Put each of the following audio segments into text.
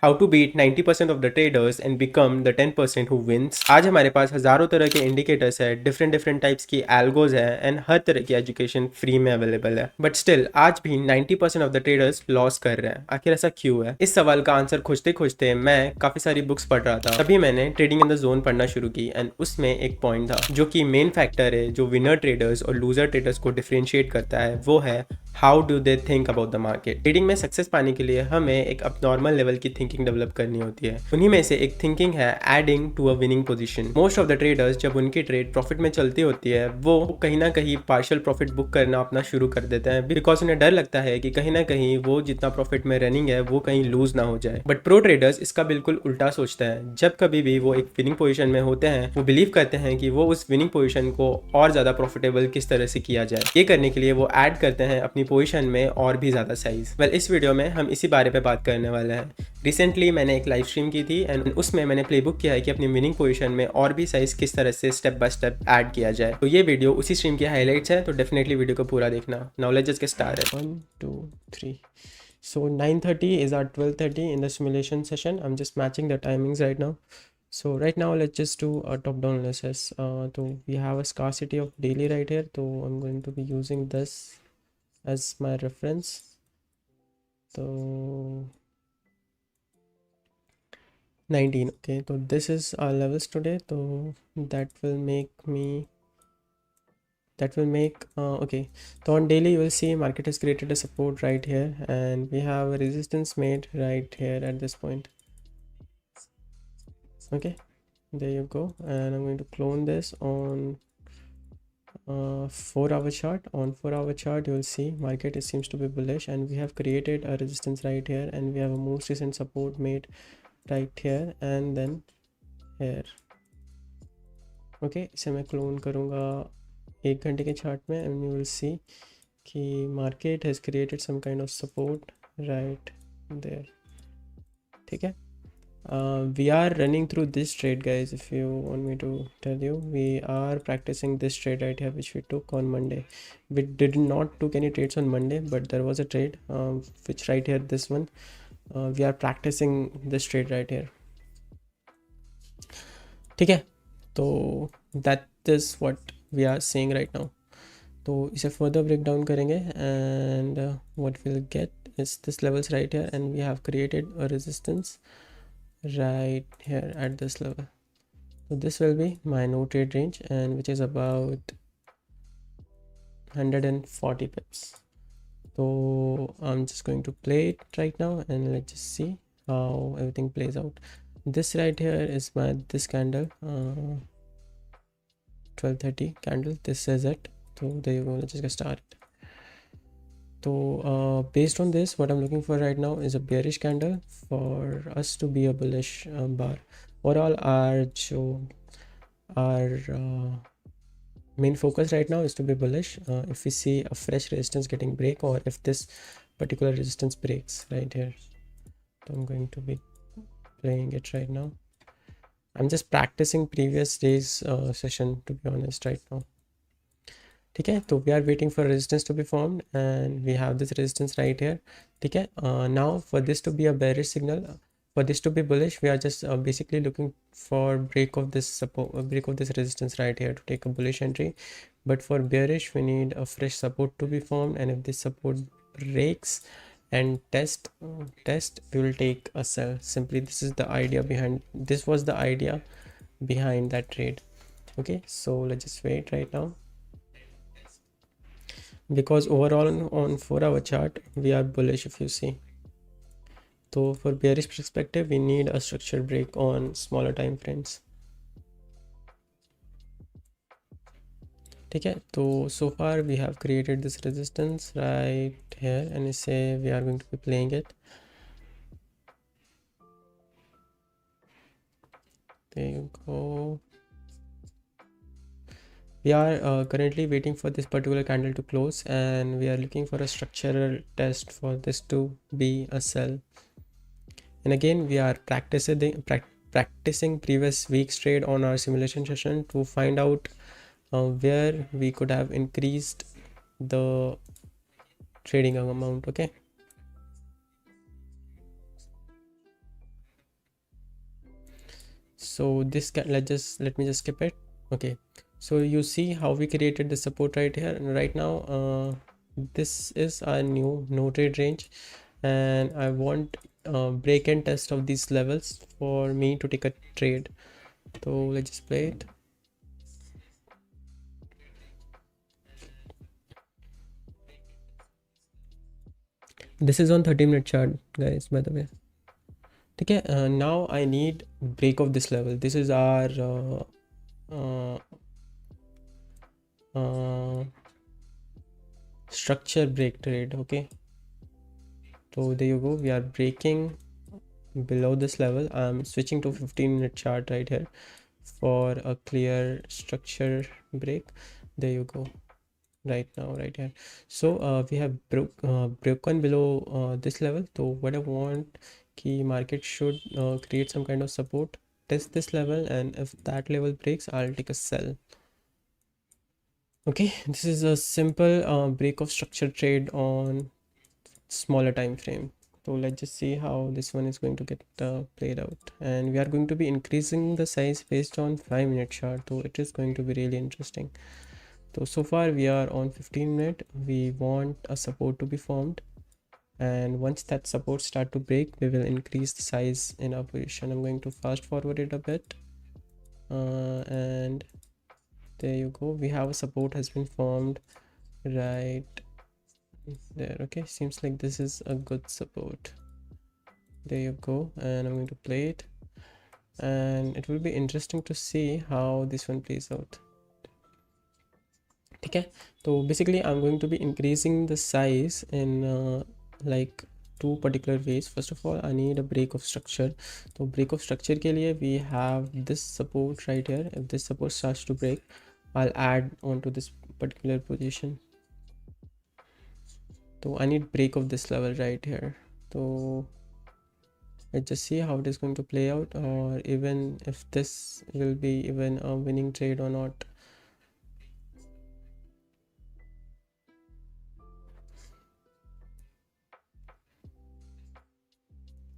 How to beat 90% of the traders and become the 10% who wins. आज हमारे पास हजारों तरह के इंडिकेटर्स है, डिफरेंट टाइप्स की एल्गोज है एंड हर तरह की एजुकेशन फ्री में अवेलेबल है, बट स्टिल आज भी 90% ऑफ द ट्रेडर्स लॉस कर रहे हैं। आखिर ऐसा क्यों है? इस सवाल का आंसर खोजते खोजते मैं काफी सारी बुक्स पढ़ रहा था, तभी मैंने ट्रेडिंग इन द जोन पढ़ना शुरू की एंड उसमें एक पॉइंट था जो कि मेन फैक्टर है जो विनर ट्रेडर्स और लूजर ट्रेडर्स को डिफरेंशिएट करता है, वो है how do they think about the market. Trading में सक्सेस पाने के लिए हमें एक नॉर्मल लेवल की थिंकिंग डेवलप करनी होती है। उन्हीं में से एक थिंकिंग है adding to a winning position. Most of the traders जब उनकी ट्रेड प्रॉफिट में चलती होती है वो कहीं ना कहीं पार्शियल प्रॉफिट बुक करना अपना शुरू कर देते हैं, बिकॉज उन्हें डर लगता है कि कहीं ना कहीं वो जितना प्रॉफिट में रनिंग है वो कहीं लूज ना हो जाए। बट प्रो ट्रेडर्स इसका बिल्कुल उल्टा सोचते हैं। जब कभी भी वो एक विनिंग पोजीशन में होते हैं वो बिलीव करते हैं कि वो उस विनिंग पोजीशन को और ज्यादा प्रॉफिटेबल किस तरह से किया जाए। ये करने के लिए वो ऐड करते हैं अपनी पोजीशन में और भी ज्यादा साइज। वेल, इस वीडियो में हम इसी बारे पे बात करने वाले हैं। रिसेंटली मैंने एक लाइव स्ट्रीम की थी एंड उसमें मैंने प्लेबुक किया है कि अपनी विनिंग पोजीशन में और भी साइज किस तरह से स्टेप बाय स्टेप ऐड किया जाए। तो ये वीडियो उसी स्ट्रीम की हाईलाइट्स है, तो डेफिनेटली वीडियो को पूरा देखना। Now let's just get started. 1 2 3 So 9:30 is our 12:30 in the simulation session. I'm just matching the timings right now. So right now let's just do a top-down analysis. So we have a scarcity of daily right here. So I'm going to be using this as my reference. So 19. Okay. So this is our levels today. So that will make me. That will make okay. So on daily you will see market has created a support right here and we have a resistance made right here at this point. Okay, there you go. And I'm going to clone this on 4-hour chart. On 4-hour chart you will see market seems to be bullish and we have created a resistance right here and we have a most recent support made right here and then here. Okay, इसे मैं clone करूँगा 1 घंटे के chart में and you will see कि market has created some kind of support right there. ठीक है, we are running through this trade, guys. If you want me to tell you, we are practicing this trade right here which we took on Monday. We did not took any trades on Monday, but there was a trade which right here, this one, we are practicing this trade right here. ठीक है, तो that is what we are seeing right now. तो इसे further break down करेंगे and what will get is this levels right here and we have created a resistance right here at this level. So this will be my no trade range and which is about 140 pips. So I'm just going to play it right now and let's just see how everything plays out. This right here is my this candle 12:30 candle. This is it. So there you go. Let's just get started. So based on this, what I'm looking for right now is a bearish candle for us to be a bullish bar. Overall, our main focus right now is to be bullish. If we see a fresh resistance getting break, or if this particular resistance breaks right here, so I'm going to be playing it right now. I'm just practicing previous days session, to be honest, right now. ठीक है, तो we are waiting for resistance to be formed and we have this resistance right here. ठीक है, now for this to be a bearish signal, for this to be bullish, we are just basically looking for break of this support, break of this resistance right here to take a bullish entry. But for bearish we need a fresh support to be formed, and if this support breaks and test we will take a sell. Simply this is the idea behind, this was the idea behind that trade. Okay, so let's just wait right now, because overall on 4-hour chart we are bullish if you see. So for bearish perspective we need a structured break on smaller time frames. ठीक है, तो so far we have created this resistance right here and say we are going to be playing it. There you go. We are currently waiting for this particular candle to close and we are looking for a structural test for this to be a sell. And again we are practicing previous week's trade on our simulation session to find out where we could have increased the trading amount. Okay, So this can let me just skip it. Okay, so you see how we created the support right here, and right now this is our new no trade range, and I want break and test of these levels for me to take a trade. So let's just play it. This is on 30-minute chart, guys, by the way. Okay, now I need break of this level. This is our uh, uh, structure break trade. Okay, so there you go. We are breaking below this level. I'm switching to 15-minute chart right here for a clear structure break. There you go. Right now, right here. So we have broken below this level. So what I want, key market should create some kind of support, test this level, and if that level breaks, I'll take a sell. Okay, this is a simple break of structure trade on smaller time frame. So let's just see how this one is going to get played out, and we are going to be increasing the size based on 5-minute chart, so it is going to be really interesting. So far we are on 15-minute. We want a support to be formed, and once that support start to break, we will increase the size in our position. I'm going to fast forward it a bit, and there you go. We have a support has been formed right there. Okay, seems like this is a good support. There you go, and I'm going to play it, and it will be interesting to see how this one plays out. Okay, so basically I'm going to be increasing the size in like two particular ways. First of all, I need a break of structure. So break of structure के लिए we have this support right here. If this support starts to break, I'll add onto this particular position. So I need break of this level right here. So let's just see how it is going to play out, or even if this will be even a winning trade or not.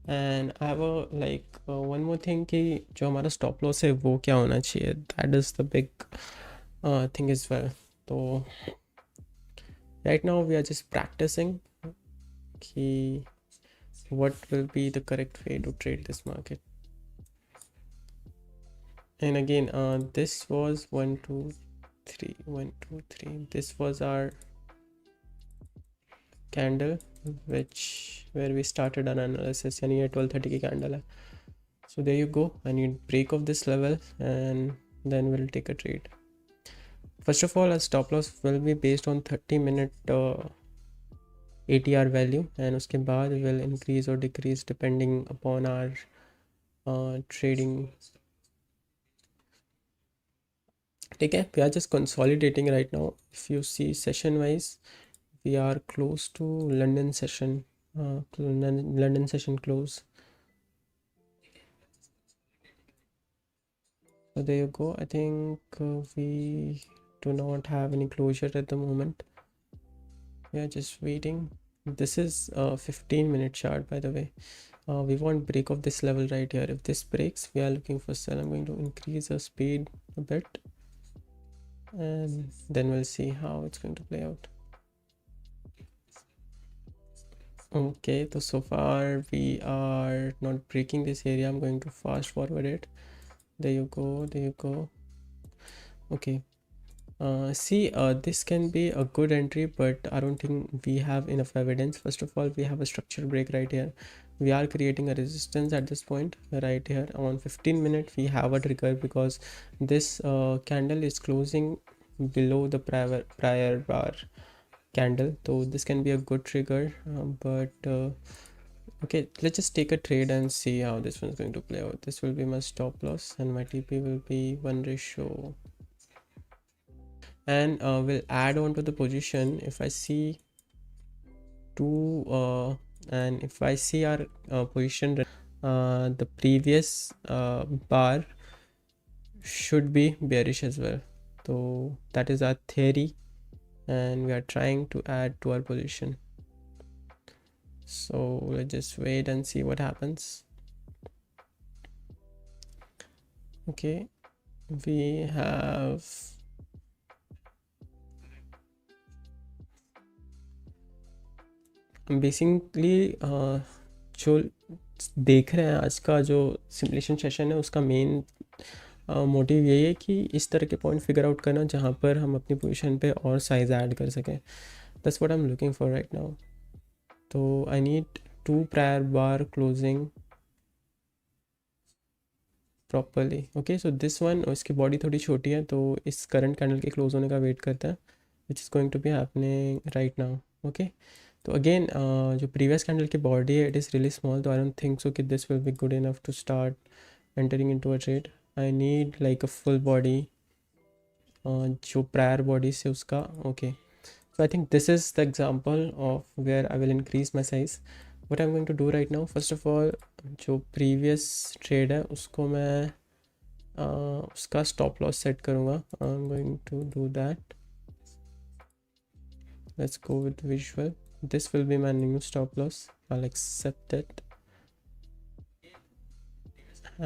And I have like one more thing कि जो हमारा stop loss है वो क्या होना चाहिए, that is the big thing is well. तो right now we are just practicing कि what will be the correct way to trade this market. And again, this was 1 2 3 1 2 3. This was our candle which where we started an analysis, यानी ये 12:30 की candle है. So there you go. I need break of this level, and then we'll take a trade. First of all, our stop loss will be based on 30-minute ATR value, and उसके बाद will increase or decrease depending upon our trading. ठीक है, we are just consolidating right now. If you see session wise, we are close to London session, London session close. So there you go. I think we do not have any closure at the moment. We are just waiting. This is a 15-minute chart, by the way. We want break of this level right here. If this breaks, we are looking for sell. I'm going to increase the speed a bit, and then we'll see how it's going to play out. Okay, so far we are not breaking this area. I'm going to fast forward it. There you go, there you go. Okay, see, this can be a good entry, but I don't think we have enough evidence. First of all, we have a structure break right here. We are creating a resistance at this point right here. On 15-minute we have a trigger because this candle is closing below the prior bar candle, so this can be a good trigger, but okay, let's just take a trade and see how this one's going to play out. This will be my stop loss, and my TP will be 1 ratio, and we'll add on to the position if I see two and if I see our position, the previous bar should be bearish as well. So that is our theory, and we are trying to add to our position. So let's just wait and see what happens. Okay, we have basically जो देख रहे हैं आज का जो simulation session है उसका main motive यही है कि इस तरह के पॉइंट फिगर आउट करना जहाँ पर हम अपनी पोजीशन पे और साइज ऐड कर सकें. That's what I am looking for right now. तो I need 2 prior bar closing properly. Okay, so this one, इसकी बॉडी थोड़ी छोटी है तो इस करंट कैंडल के क्लोज होने का वेट करता है, which is going to be happening right now. Okay, तो अगेन जो प्रीवियस कैंडल की बॉडी है इट इज़ रियली स्मॉल, तो आई डोंट थिंक सो कि this will be good enough to start entering into a trade. I need like a full body जो prior body से उसका. Okay, so I think this is the example of where I will increase my size. What I'm going to do right now, first of all, जो previous trade है उसको मैं उसका stop loss set करूँगा. I'm going to do that. Let's go with visual. This will be my new stop loss. I'll accept it.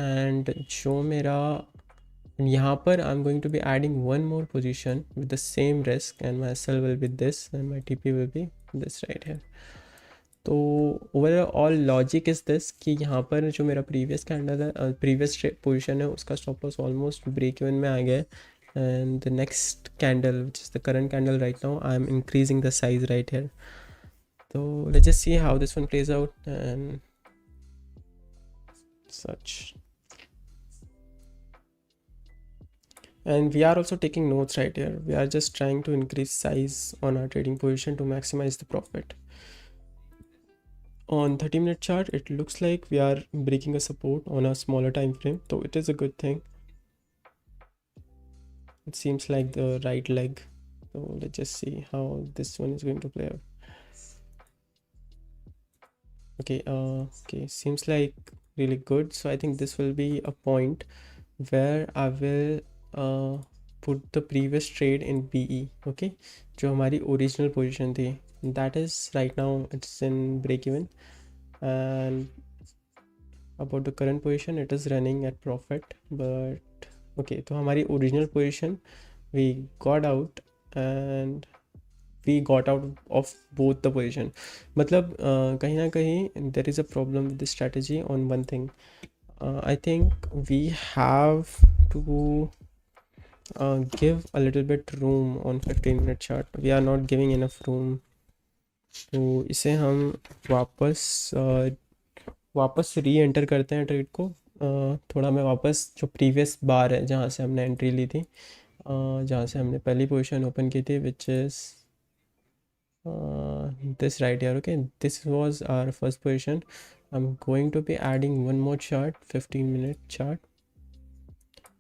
And जो मेरा यहाँ पर I'm going to be adding one more position with the same risk, and my sell will be this and my TP will be this right here. तो overall logic is this कि यहाँ पर जो मेरा प्रीवियस कैंडल है, previous position है, उसका stop loss almost break even में आ गया है. And the next candle which is the current candle right now, I am increasing the size right here. तो let's just see how this one plays out and such. And we are also taking notes right here. We are just trying to increase size on our trading position to maximize the profit. On 30-minute chart it looks like we are breaking a support on a smaller time frame, so it is a good thing. It seems like the right leg, so let's just see how this one is going to play out. Okay, seems like really good. So I think this will be a point where I will put the previous trade in BE. Okay, जो हमारी original position थी, that is right now it's in break even, and about the current position it is running at profit. But okay, तो हमारी original position we got out and we got out of both the position. मतलब कहीं ना कहीं there is a problem with this strategy on one thing. I think we have to give a little bit room on 15-minute chart. We are not giving enough room. तो इसे हम वापस री enter करते हैं ट्रेड को. थोड़ा मैं वापस जो प्रीवियस बार है जहाँ से हमने एंट्री ली थी, जहाँ से हमने पहली पोजीशन ओपन की थी, which is this right here. Okay, this was our first position. I'm going to be adding one more chart, 15-minute chart.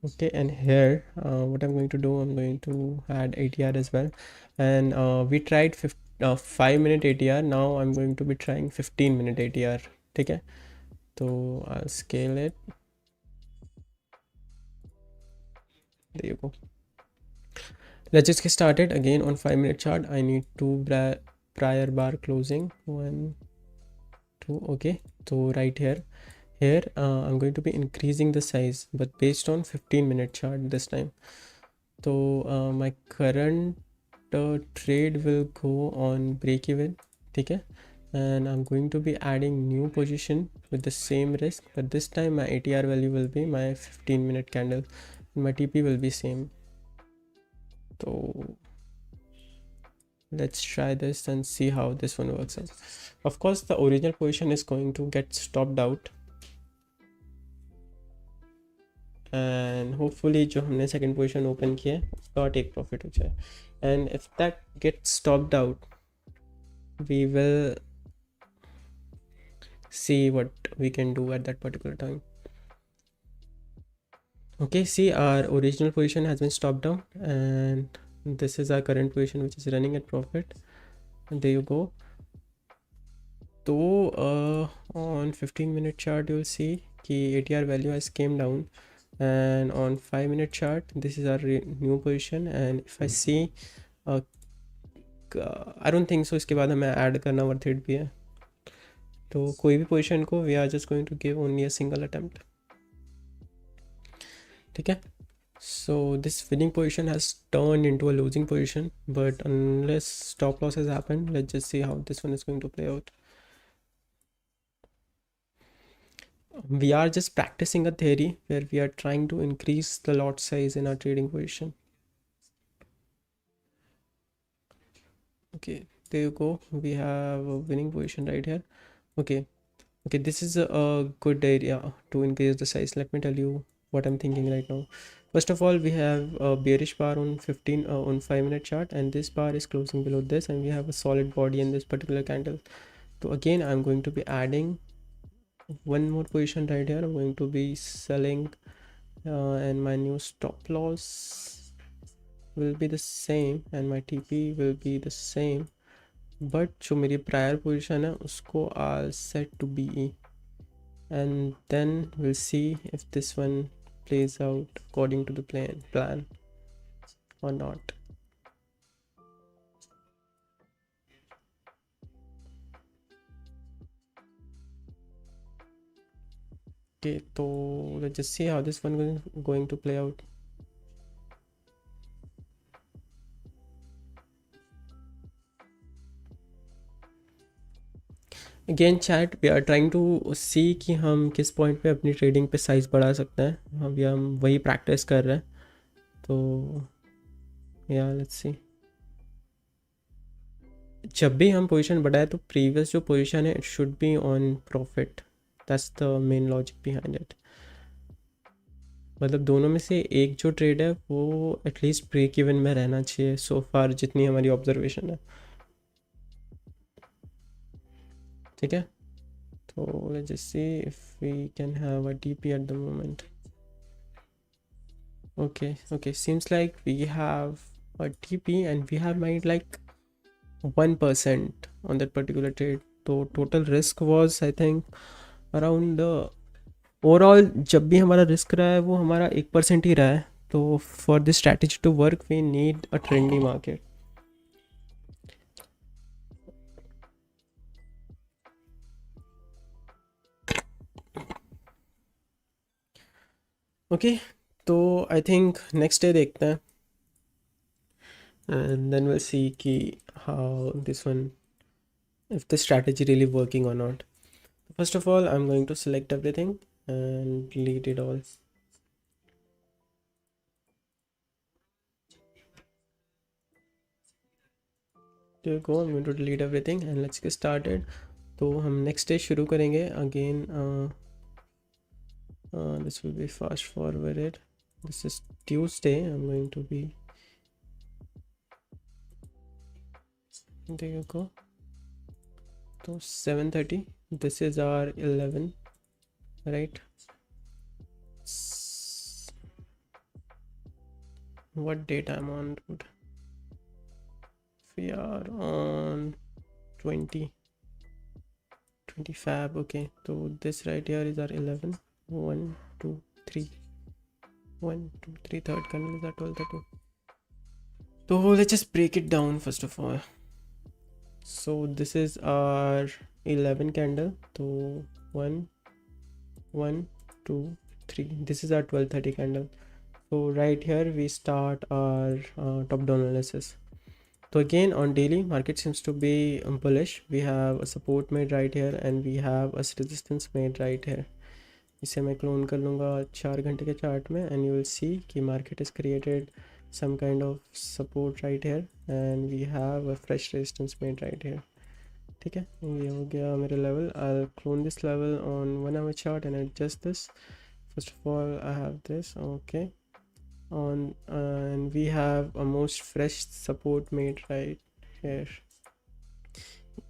Okay, and here what I'm going to do, I'm going to add ATR as well. And we tried 5-minute ATR. Now I'm going to be trying 15-minute ATR. Okay, so I'll scale it. There you go. Let's just get started. Again on 5-minute chart I need 2 prior bar closing, 1 2. Okay, so right here I'm going to be increasing the size, but based on 15-minute chart this time. So my current trade will go on break even. Okay, and I'm going to be adding new position with the same risk, but this time my ATR value will be my 15-minute candle and my TP will be same. So let's try this and see how this one works out. Of course the original position is going to get stopped out, and hopefully जो हमने second position open किया है उसका take profit हो जाए. And if that gets stopped out, we will see what we can do at that particular time. Okay, see, our original position has been stopped down, and this is our current position which is running at profit, and there you go. So on 15-minute chart you'll see कि ATR value has came down, and on 5-minute chart this is our new position. And if I see I don't think so इसके बाद हमें add करना worth it भी है. तो कोई भी पोजीशन को we are just going to give only a single attempt. ठीक है. So this winning position has turned into a losing position, but unless stop loss has happened, let's just see how this one is going to play out. We are just practicing a theory where we are trying to increase the lot size in our trading position. Okay, there you go. We have a winning position right here. Okay, okay, this is a good area to increase the size. Let me tell you what I'm thinking right now. First of all, we have a bearish bar on 15 on 5-minute chart, and this bar is closing below this, and we have a solid body in this particular candle. So again, I'm going to be adding one more position right here. I'm going to be selling, and my new stop loss will be the same and my TP will be the same, but जो मेरी prior position है उसको I'll set to BE, and then we'll see if this one plays out according to the plan or not. Okay, so let's just see how this one is going to play out. Again chat we are trying to see कि हम किस point पे अपनी trading पे size बढ़ा सकते हैं. अभी हम वही प्रैक्टिस कर रहे हैं. तो या लेट्स सी, जब भी हम पोजीशन बढ़ाए तो प्रीवियस जो पोजीशन है it should be on profit. That's the main logic behind it. मतलब दोनों में से एक जो ट्रेड है वो एटलीस्ट ब्रेक इवन में रहना चाहिए सो फार, जितनी हमारी ऑब्जर्वेशन है. ठीक है, तो let's just see if we can have a dip at the moment. Okay, seems like we have a TP and we have made like 1% on that particular trade. तो total risk was I think around overall जब भी हमारा risk रहा है वो हमारा 1% ही रहा है. तो for this strategy to work we need a trendy market. Okay, तो I think next day देखते हैं and then we'll see कि how this one, if the strategy really working or not. First of all, I'm going to select everything and delete it all. There you go. I'm going to delete everything and let's get started. तो हम next day शुरू करेंगे again. This will be fast forwarded. This is Tuesday. I'm going to be, there you go. So 7:30. This is our 11, right? What date I'm on, dude? We are on 20 Feb. Okay, so this right here is our 11. 1 2 3 1 2 3 third candle is our 12:32. So let's just break it down first of all. So this is our 11 candle. So 1 1 2 3. This is our 12:30 candle. So right here we start our top down analysis. So again on daily market seems to be bullish. We have a support made right here and we have a resistance made right here. इसे मैं clone कर लूँगा 4 घंटे के chart में and you will see कि market has created some kind of support right here and we have a fresh resistance made right here. ठीक है, ये हो गया मेरा level. I'll clone this level on 1 hour chart and adjust this. First of all I have this, okay, on and we have a most fresh support made right here.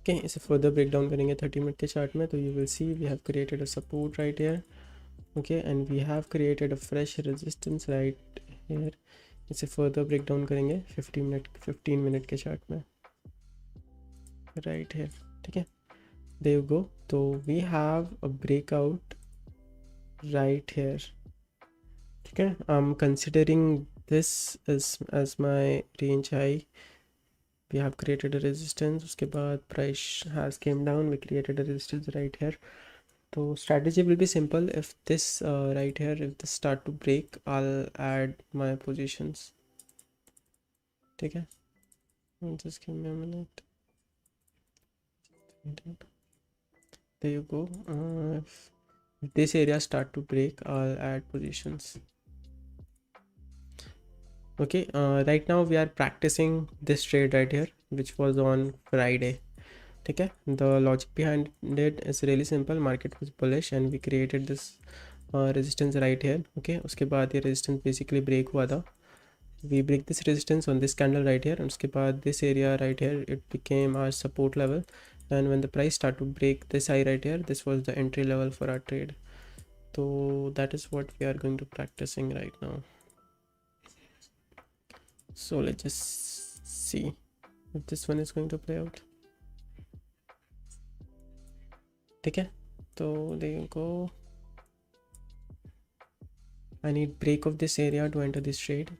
Okay, इसे further break down करेंगे 30 minute के chart में. तो you will see we have created a support right here. Okay, and we have created a fresh resistance right here. इसे further break down करेंगे 15 minute के chart में right here. ठीक है, there you go. तो we have a breakout right here. ठीक है, I'm considering this as my range high. We have created a resistance. उसके बाद price has came down. We created a resistance right here. So strategy will be simple. If this right here, if this start to break, I'll add my positions. Okay, just give me a minute. There you go. If this area start to break, I'll add positions. Okay, right now we are practicing this trade right here, which was on Friday. Okay, the logic behind it is really simple. Market was bullish and we created this resistance right here. Okay, उसके बाद ये resistance basically break हुआ था. We break this resistance on this candle right here, and उसके बाद this area right here, it became our support level. And when the price start to break this high right here, this was the entry level for our trade. So that is what we are going to practicing right now. So let's just see if this one is going to play out. ठीक है, so there you go. I need break of this area to enter this trade,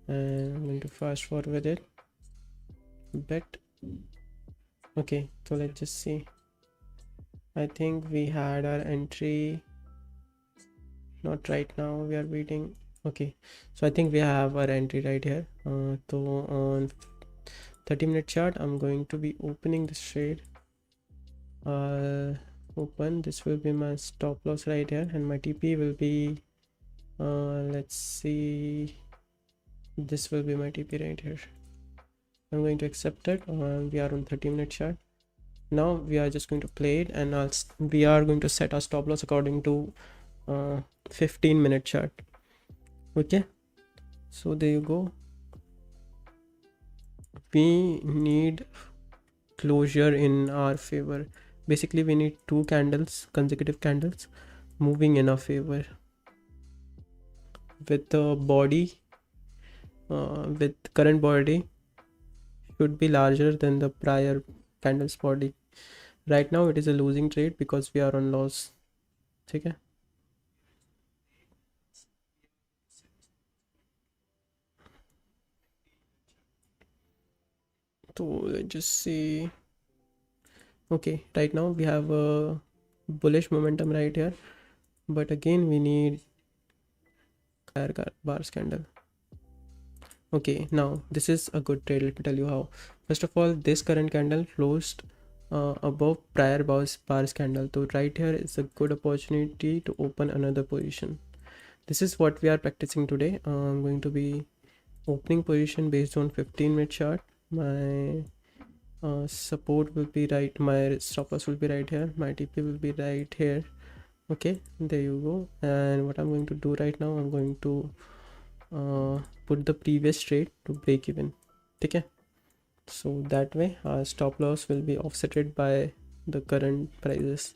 and I'm going to fast forward it a bit. Okay, so let's just see. I think we had our entry, not right now, we are waiting. Okay, so I think we have our entry right here. So on 30-minute chart, I'm going to be opening this trade. Open, this will be my stop loss right here, and my TP will be let's see, this will be my TP right here. I'm going to accept it. We are on 30-minute chart. Now we are just going to play it, and we are going to set our stop loss according to 15-minute chart. Okay, so there you go. We need closure in our favor. Basically we need 2 candles, consecutive candles, moving in our favor with the body, with current body should be larger than the prior candle's body. Right now it is a losing trade because we are on loss. Okay, so let's just see. Okay, right now we have a bullish momentum right here, but again we need higher bars candle. Okay, now this is a good trade. Let me tell you how. First of all, this current candle closed above prior bars candle, so right here is a good opportunity to open another position. This is what we are practicing today. I'm going to be opening position based on 15-minute chart. My support will be right, my stop loss will be right here, my TP will be right here. Okay, there you go. And what I'm going to do right now, I'm going to put the previous trade to break even. Okay, so that way our stop loss will be offsetted by the current prices.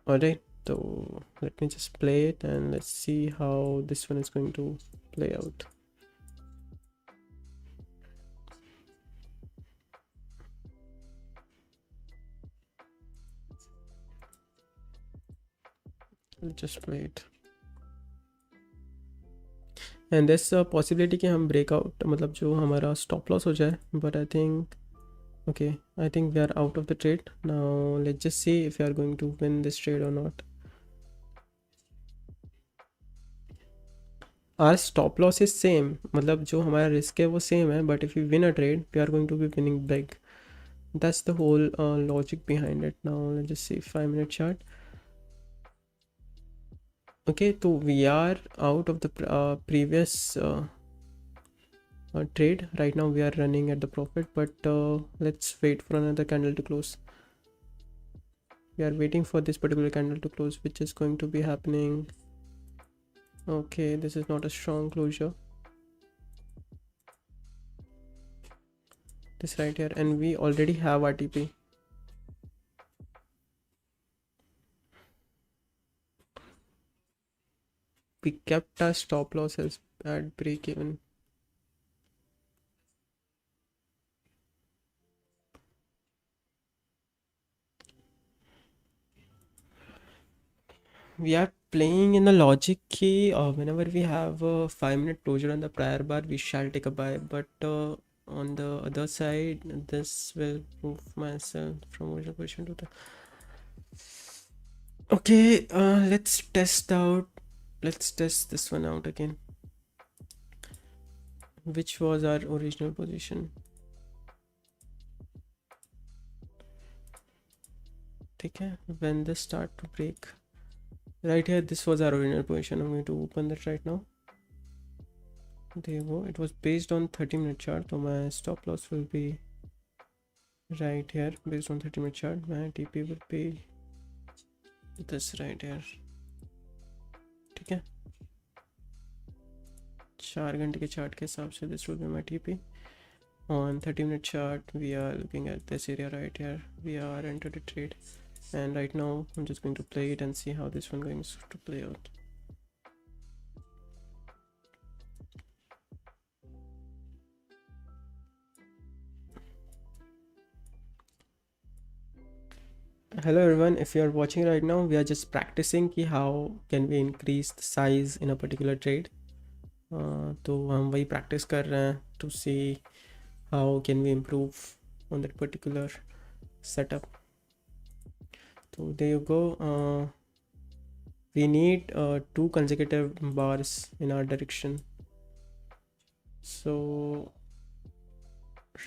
Alright, so let me just play it and let's see how this one is going to play out. Let's just play it. And there's a possibility कि हम breakout, मतलब जो हमारा stop loss हो जाए, but I think okay, I think we are out of the trade. Now let's just see if we are going to win this trade or not. Our stop loss is same, मतलब जो हमारा risk है वो same है, but if we win a trade, we are going to be winning big. That's the whole logic behind it. Now let's just see 5-minute chart. Okay, so we are out of the previous trade. Right now we are running at the profit, but let's wait for another candle to close. We are waiting for this particular candle to close, which is going to be happening. Okay, this is not a strong closure, this right here, and we already have RTP. We kept our stop losses at break even. We are playing in the logic key. Whenever we have a 5-minute closure on the prior bar, we shall take a buy, but on the other side, this will move myself from original position to the Okay, let's test this one out again. Which was our original position? Okay, when this start to break right here, this was our original position. I'm going to open that right now. There you go. It was based on 30-minute chart, so my stop loss will be right here based on 30-minute chart. My TP will be this right here. Okay, 4 घंटे के chart के हिसाब से this will be my TP. On 30-minute chart, we are looking at this area right here. We are entered a trade, and right now I'm just going to play it and see how this one going to play out. Hello everyone, if you are watching right now, we are just practicing कि how can we increase the size in a particular trade. तो हम वही practice कर रहे हैं to see how can we improve on that particular setup. So there you go. We need 2 consecutive bars in our direction. So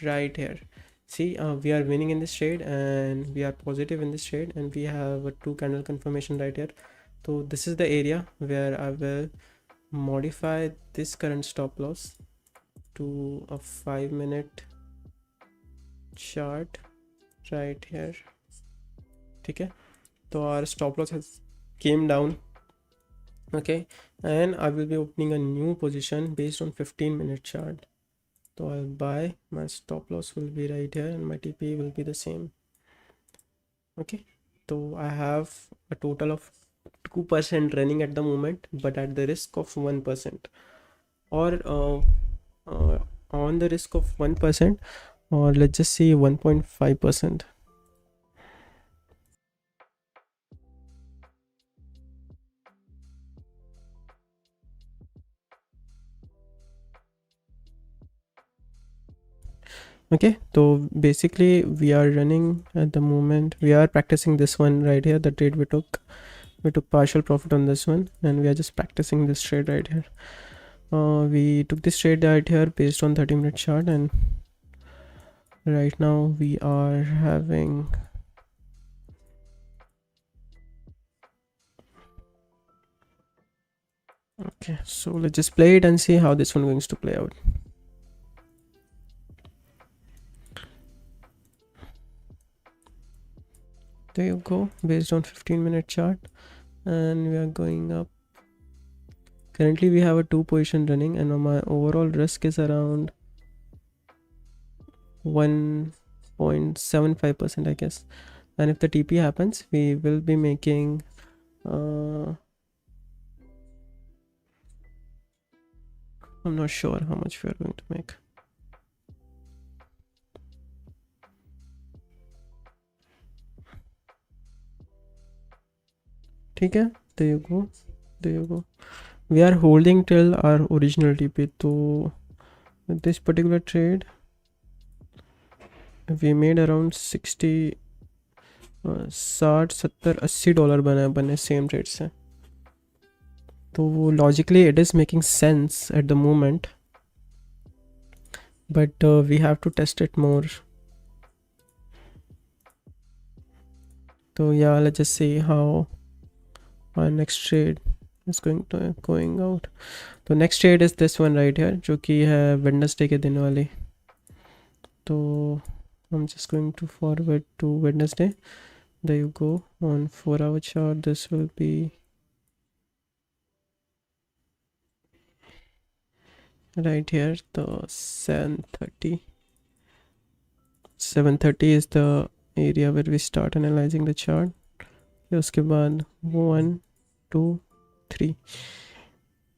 right here, see, we are winning in this trade and we are positive in this trade, and we have a 2 candle confirmation right here. So this is the area where I will modify this current stop loss to a 5-minute chart right here. Okay, so our stop loss has came down. Okay, and I will be opening a new position based on 15-minute chart. So I'll buy, my stop loss will be right here and my TP will be the same. Okay, so I have a total of 2% running at the moment, but at the risk of 1%, or on the risk of 1%, or let's just say 1.5%. Okay, so basically we are running at the moment, we are practicing this one right here, the trade we took partial profit on this one, and we are just practicing this trade right here. We took this trade right here based on 30-minute chart, and right now we are having okay, so let's just play it and see how this one going to play out. There you go, based on 15-minute chart, and we are going up. Currently we have a 2 position running, and my overall risk is around 1.75%, I guess. And if the TP happens, we will be making I'm not sure how much we are going to make. Okay, there you go, we are holding till our original TP. So with this particular trade we made around 60 $60-70 बने same rate से. तो वो logically it is making sense at the moment, but we have to test it more. So yeah, let's just see how our next trade is going out. तो next trade is this one right here, जो कि है Wednesday के दिन वाली. तो I'm just going to forward to Wednesday. There you go. On 4-hour chart, this will be right here, the 7:30 is the area where we start analyzing the chart. फिर उसके बाद 1 2 3.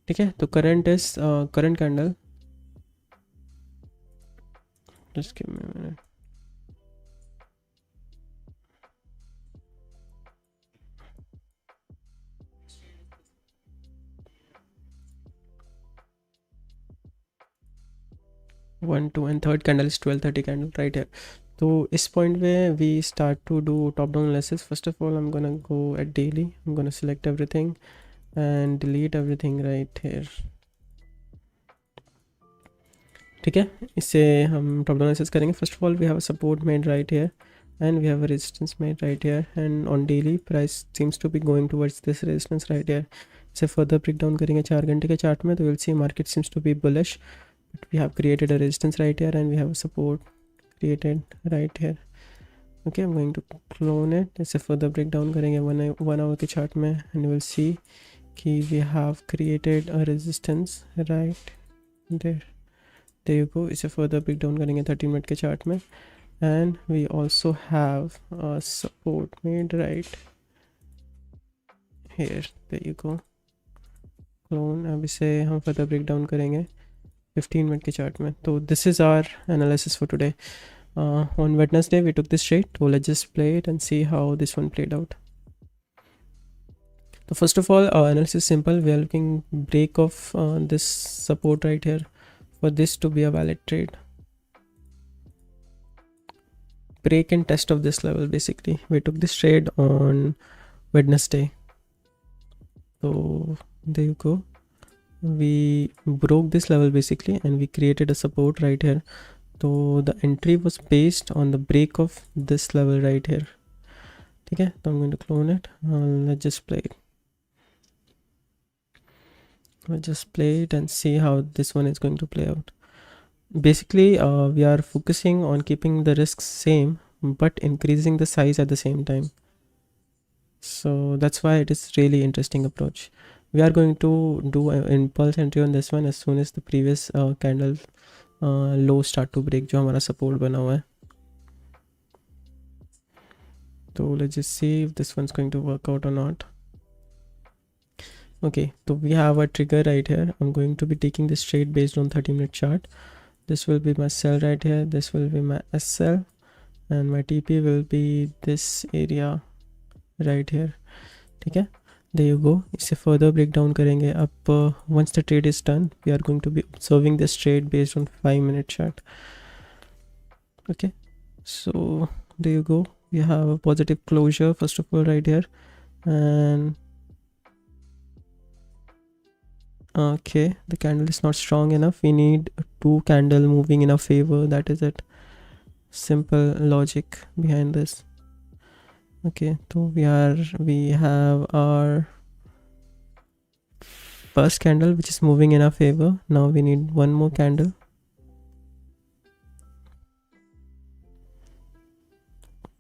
ठीक है, तो current is current candle, just give me a minute. One, two, and third candle is 12:30 candle right here. तो इस point में we start to do top down analysis. First of all I am gonna go at daily, I am gonna select everything and delete everything right here. ठीक है, इससे हम top down analysis करेंगे. First of all we have a support made right here and we have a resistance made right here, and on daily price seems to be going towards this resistance right here. इसे further break down करेंगे 4 घंटे के chart में, तो we'll see market seems to be bullish, but we have created a resistance right here and we have a support created right here. Okay, I'm going to clone it. इसे further break down करेंगे 1 hour के chart में, and we'll see कि we have created a resistance right there. There you go. इसे further break down करेंगे 30 minute के chart में, and we also have a support made right here. There you go. Clone. अब इसे हम further break down करेंगे 15 minute के chart में. तो this is our analysis for today. On Wednesday we took this trade, so let's just play it and see how this one played out. So first of all, our analysis is simple. We are looking break of this support right here for this to be a valid trade. Break and test of this level. Basically we took this trade on Wednesday, so there you go. We broke this level basically and we created a support right here. So the entry was based on the break of this level right here. Okay, so I'm going to clone it. Let's just play it. Let's just play it and see how this one is going to play out. Basically we are focusing on keeping the risks same but increasing the size at the same time, so that's why it is really interesting approach. We are going to do an impulse entry on this one as soon as the previous candle low start to break, जो हमारा support बना हुआ है. So let's just see if this one's going to work out or not. Okay, so we have a trigger right here. I'm going to be taking this trade based on 30-minute chart. This will be my sell right here, this will be my SL, and my TP will be this area right here. ठीक है, there you go. इसे further break down करेंगे. अब once the trade is done, we are going to be observing this trade based on 5-minute chart. Okay, so there you go. We have a positive closure first of all right here, and okay, the candle is not strong enough. We need 2 candle moving in our favor. That is it. Simple logic behind this. Okay, so we have our first candle which is moving in our favor. Now we need one more candle.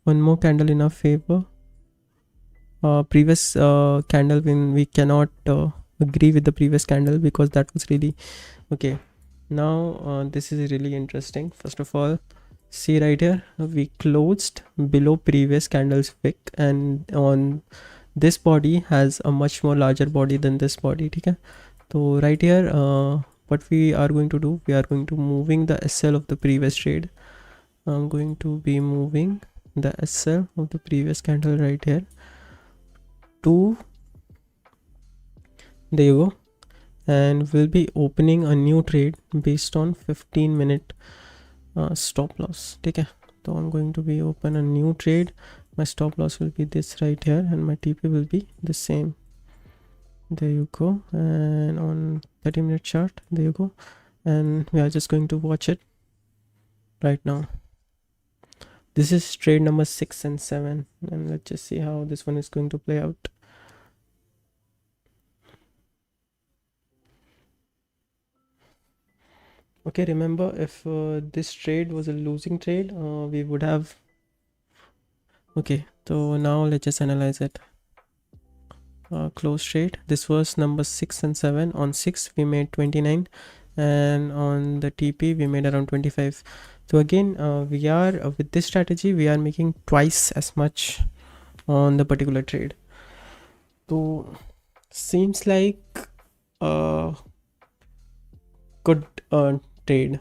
One more candle in our favor. Previous candle, when we cannot agree with the previous candle because that was really okay. Now this is really interesting. First of all, see right here, we closed below previous candle's wick, and on this body has a much more larger body than this body. Okay, so right here what we are going to do, we are going to moving the SL of the previous trade. I'm going to be moving the SL of the previous candle right here to, there you go, and we'll be opening a new trade based on 15-minute stop loss. Okay, so I'm going to be open a new trade. My stop loss will be this right here and my TP will be the same. There you go, and on 30-minute chart, there you go, and we are just going to watch it right now. This is trade number 6 and 7, and let's just see how this one is going to play out. Okay, remember, if this trade was a losing trade, we would have, okay, so now let's just analyze it. Close trade, this was number 6 and 7. On 6 we made 29, and on the TP we made around 25. So again we are with this strategy we are making twice as much on the particular trade. So seems like good trade.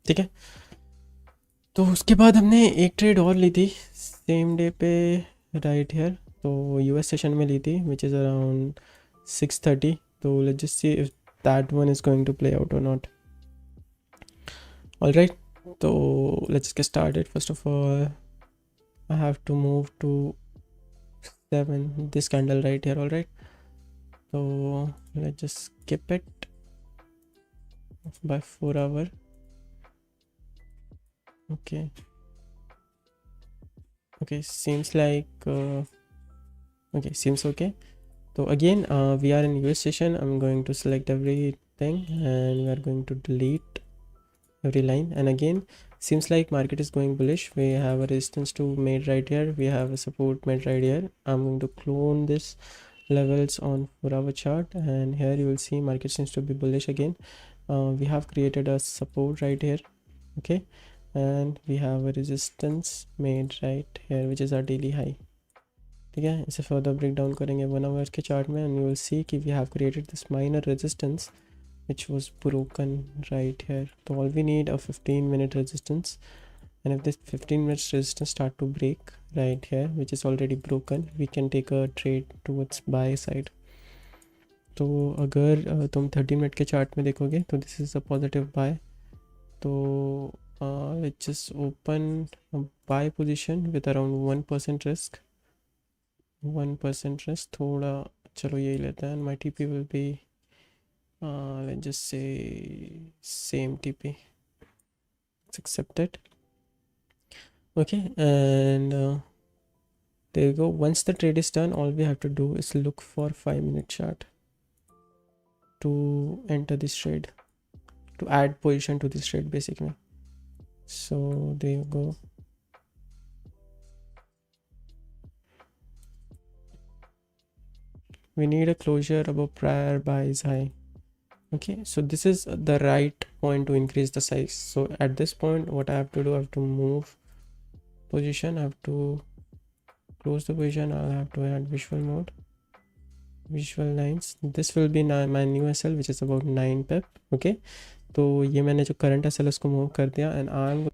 ठीक है, तो उसके बाद हमने एक trade और ली थी सेम डे पे राइट हियर, तो यूएस सेशन में ली थी विच इज़ अराउंड 6:30. तो let's just see if that one is going to play out और not. Alright, So let's get started. First of all, I have to move to 7, this candle right here. All right, so let's just skip it by 4 hour. Okay, okay, seems like okay, seems okay. So again, we are in US session. I'm going to select everything and we are going to delete every line. And again, seems like market is going bullish. We have a resistance to made right here, we have a support made right here. I'm going to clone this levels on 4 hour chart, and here you will see market seems to be bullish again. We have created a support right here, okay, and we have a resistance made right here which is our daily high. ठीक है, इसे further break down करेंगे 1 hours के chart में, and you will see कि we have created this minor resistance which was broken right here. So all we need a 15-minute resistance, and if this 15 minutes resistance start to break right here, which is already broken, we can take a trade towards buy side. तो अगर तुम 30 minute के chart में देखोगे तो this is a positive buy. तो let's just open a buy position with around 1% risk. 1% risk थोड़ा, चलो यही लेते हैं. My TP will be let's just say same TP. Let's accept it. Okay, and there you go. Once the trade is done, all we have to do is look for 5-minute chart to enter this trade, to add position to this trade basically. So there you go. We need a closure above prior buys high. Okay, so this is the right point to increase the size. So at this point, what I have to do, I have to move position, I have to close the position, I'll have to add visual mode, visual lines. This will be my new SL which is about 9 pip. Okay, तो ये मैंने जो current SL उसको move कर दिया, and I'm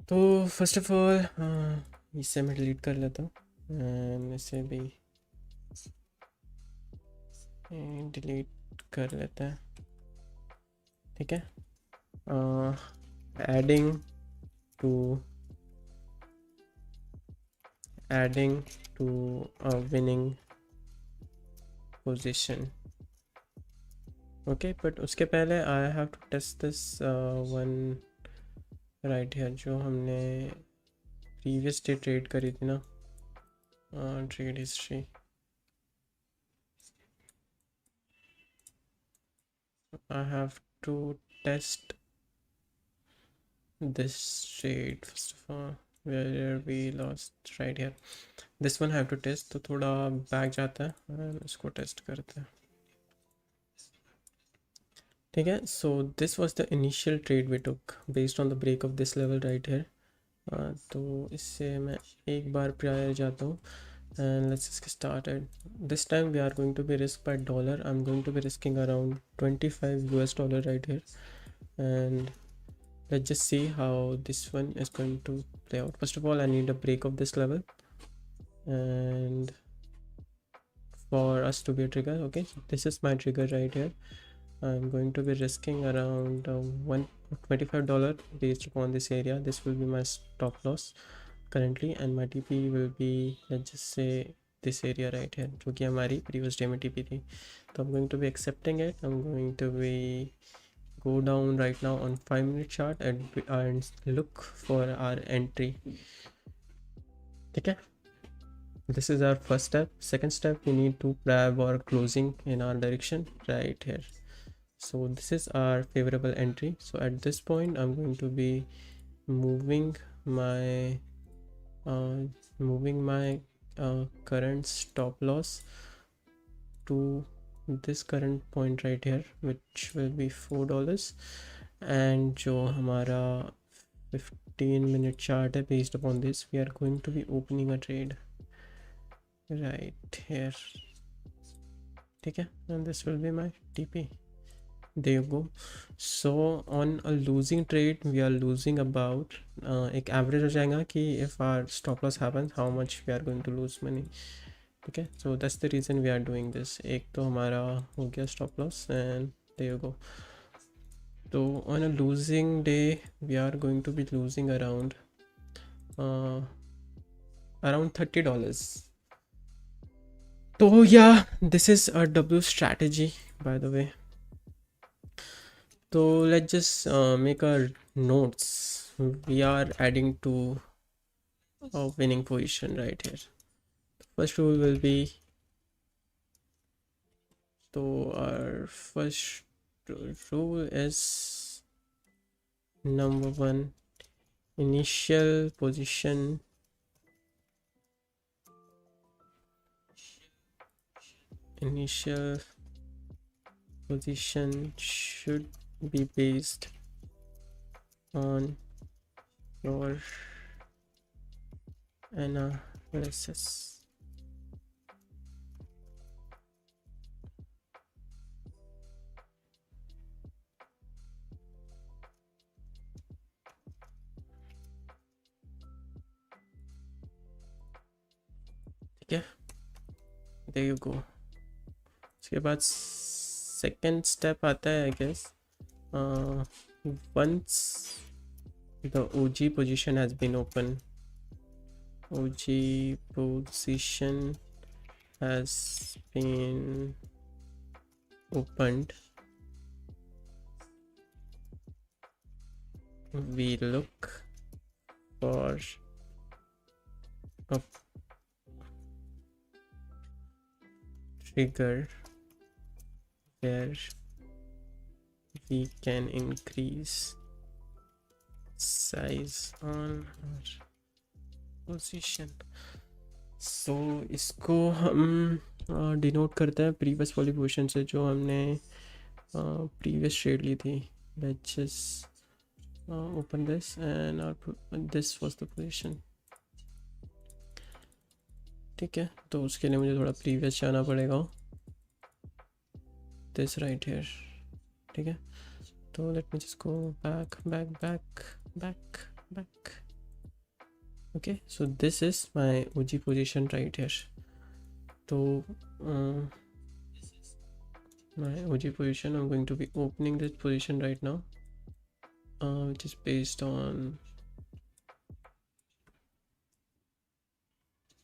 तो first of all इसे मैं डिलीट कर लेता हूँ, एंड इसे भी डिलीट कर लेते हैं. ठीक है, adding to a winning position. Okay, but उसके पहले I have to test this one right here जो हमने प्रीवियस डे ट्रेड करी थी ना, trade history. I have to test this trade first of all, where we lost right here. This one have to test, तो थोड़ा back जाता है and इसको टेस्ट करते हैं, ठीक है. So this was the initial trade we took based on the break of this level right here. तो इससे मैं एक बार प्रायर जाता हूँ and let's just get started. This time we are going to be risk by dollar. I'm going to be risking around 25 US dollar right here, and let's just see how this one is going to play out. First of all, I need a break of this level and for us to be a trigger. Okay, so this is my trigger right here. I'm going to be risking around $125 based upon this area. This will be my stop loss currently, and my TP will be, let's just say, this area right here, जो कि हमारी previous day में TP थी. So I'm going to be accepting it. I'm going to be go down right now on 5-minute chart and look for our entry. Okay, this is our first step. Second step, we need to grab our closing in our direction right here. So this is our favorable entry. So at this point I'm going to be moving my current stop loss to this current point right here, which will be $4, and जो हमारा 15-minute chart है, based upon this we are going to be opening a trade right here, ठीक है, and this will be my TP. There you go. So on a losing trade we are losing about एक average हो जाएगा कि if our stop loss happens how much we are going to lose money, ठीक है. So that's the reason we are doing this. एक तो हमारा हो गया stop loss, and there you go. So on a losing day we are going to be losing around $30. So yeah, this is a W strategy, by the way. So let's just make our notes. We are adding to a winning position right here. First rule will be, so our first rule is number 1, initial position should be based on your analysis. ठीक है, there you go. उसके बाद second step आता है, I guess. Once the OG position has been opened, we look for a trigger where we can increase size on our position. So इसको हम denote करते हैं प्रीवियस वाली पोजीशन से जो हमने प्रीवियस ट्रेड ली थी. Let's just open this, and this was the position. ठीक है, तो उसके लिए मुझे थोड़ा प्रीवियस जाना पड़ेगा, this right here, ठीक है. तो let me just go back. Okay, so this is my OG position right here. So my OG position, I'm going to be opening this position right now, which is based on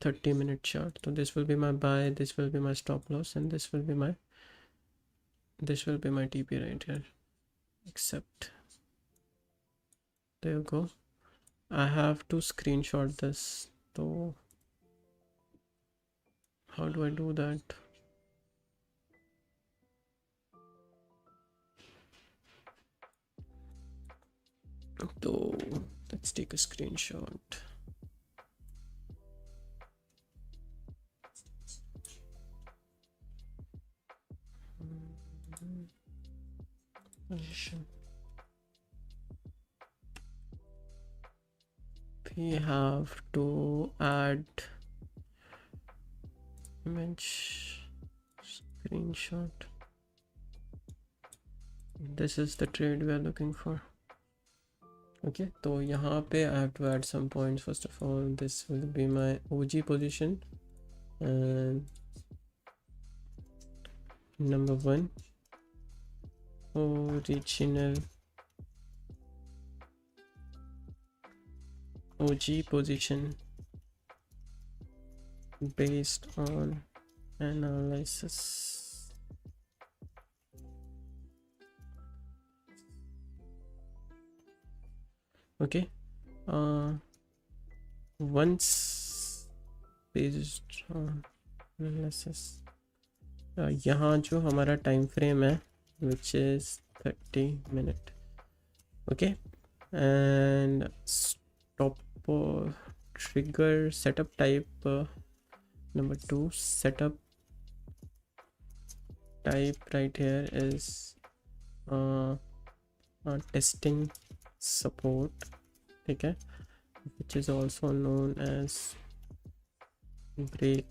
30-minute chart. So this will be my buy, this will be my stop loss, and this will be my TP right here. Accept. There you go. I have to screenshot this. So how do I do that? So let's take a screenshot. We have to add image screenshot. This is the trade we are looking for. Okay, so यहाँ पे I have to add some points. First of all, this will be my OG position, and number 1, original OG position based on analysis. Okay, once based on analysis, यहाँ जो हमारा time frame है which is 30 minute. Okay, and stop trigger setup type, number 2 setup type right here is testing support. Okay, which is also known as break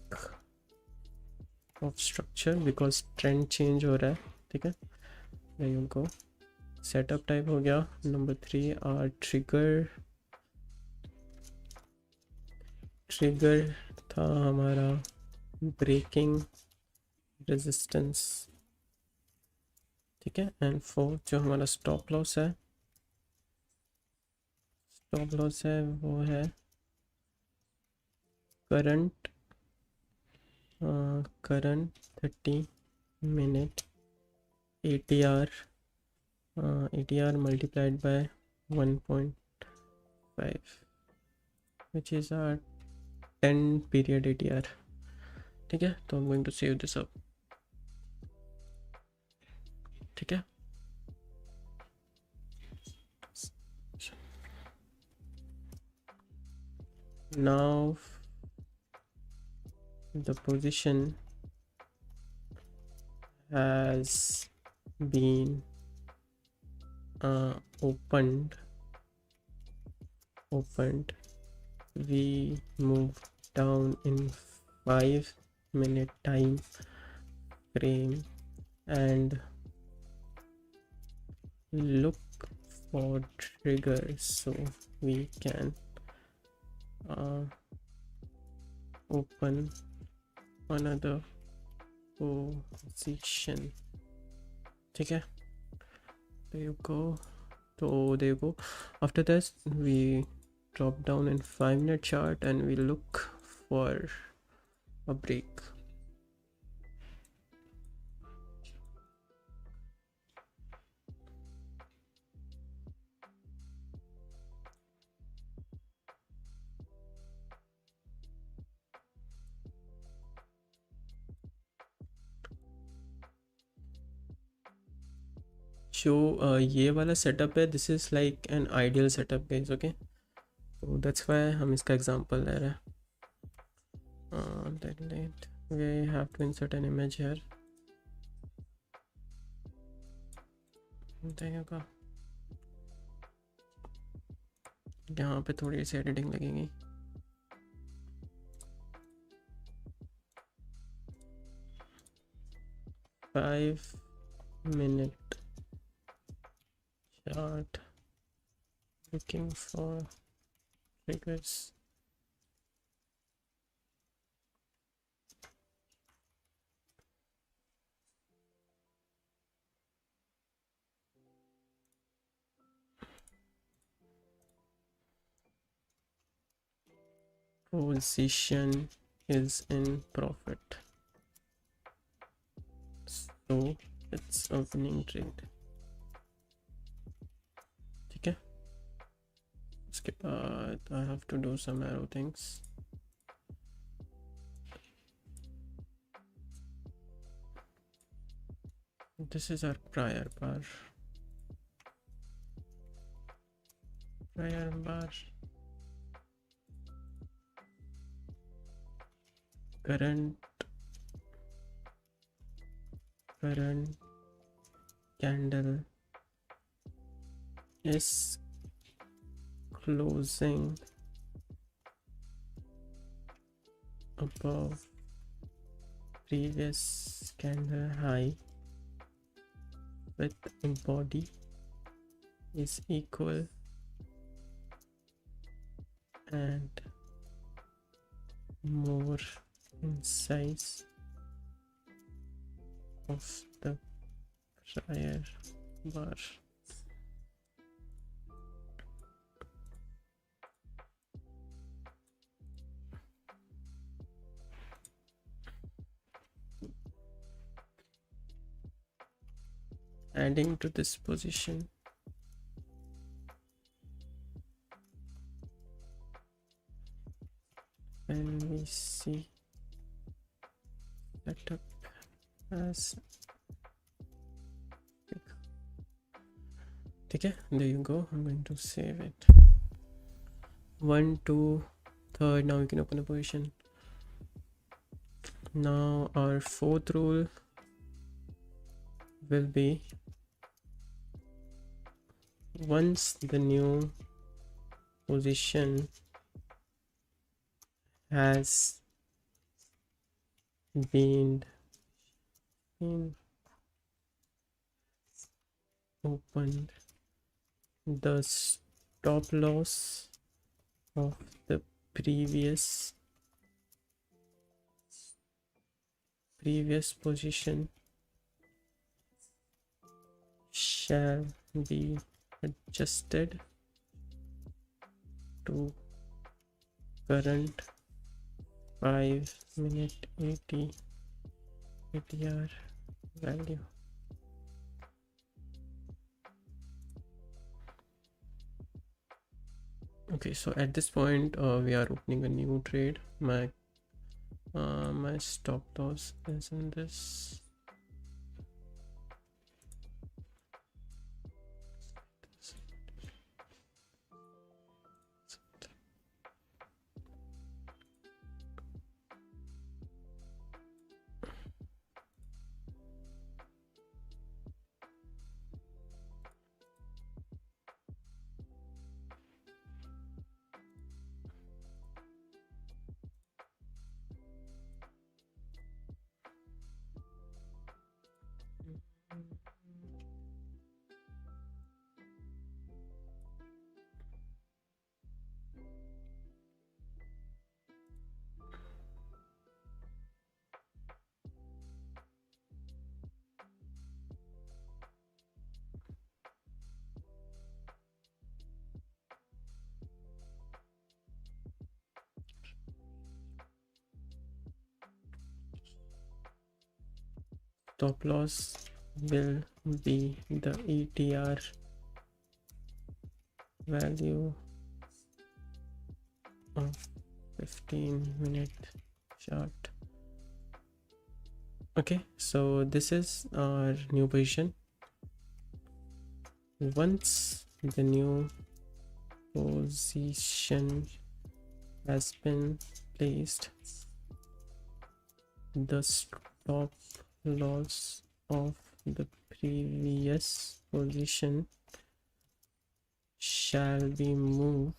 of structure because trend change हो रहा है. ठीक है, there you go. setup type हो गया. number 3 trigger था हमारा breaking resistance. ठीक है, and 4 जो हमारा stop loss है वो है current 30 minute ATR multiplied by 1.5, which is our 10 period ATR. ठीक है, तो I'm going to save this up. ठीक है, now the position has been opened. We move down in 5-minute time frame and look for triggers so we can open another position. ठीक है, there you go. So there you go. After this we drop down in 5-minute chart and we look for a break. जो ये वाला setup है, this is like an ideal setup guys. Okay, तो that's why हम इसका example ले रहे हैं. we have to insert an image here. देखिएगा यहाँ पे थोड़ी सी एडिटिंग लगेगी. Five minute chart looking for triggers. Position is in profit, so it's opening trade. ठीक है, उसके बाद I have to do some arrow things. This is our prior bar. prior bar, current candle is closing above previous candle high with body is equal and more in size of the prior bar. Adding to this position, when we see setup as okay, there you go. I'm going to save it. 1 2 3rd. Now we can open the position. Now our 4th rule will be, once the new position has been opened, the stop loss of the previous position shall be adjusted to current 5-minute ATR value. Okay, so at this point we are opening a new trade. My stop loss is in this. Stop loss will be the ATR value of 15-minute chart. Okay, so this is our new position. Once the new position has been placed, the stop loss of the previous position shall be moved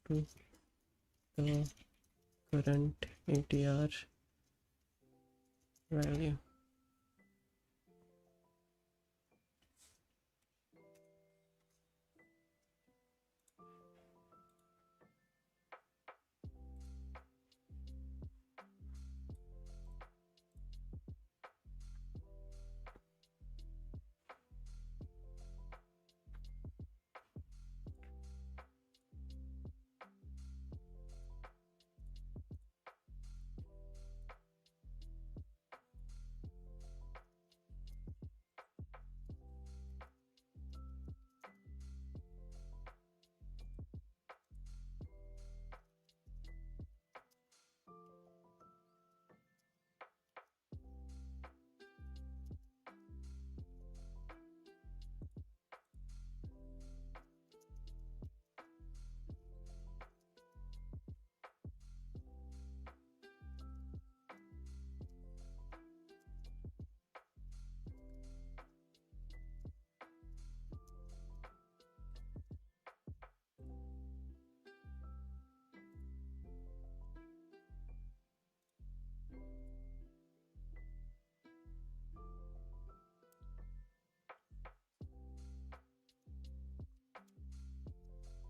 to the current ATR value.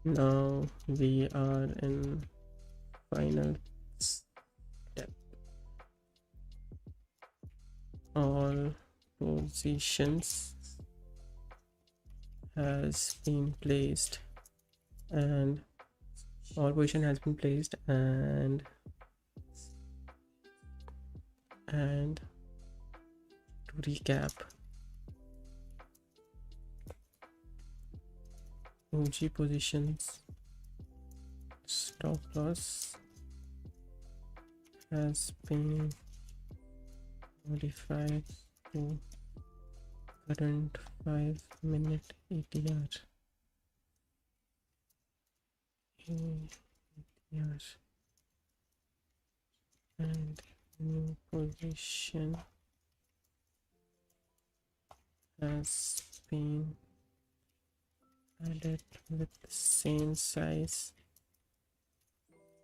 Now we are in final step. All positions has been placed, and all position has been placed, and to recap, OG positions stop loss has been modified to current 5-minute ATR. ATR and new position has been added with the same size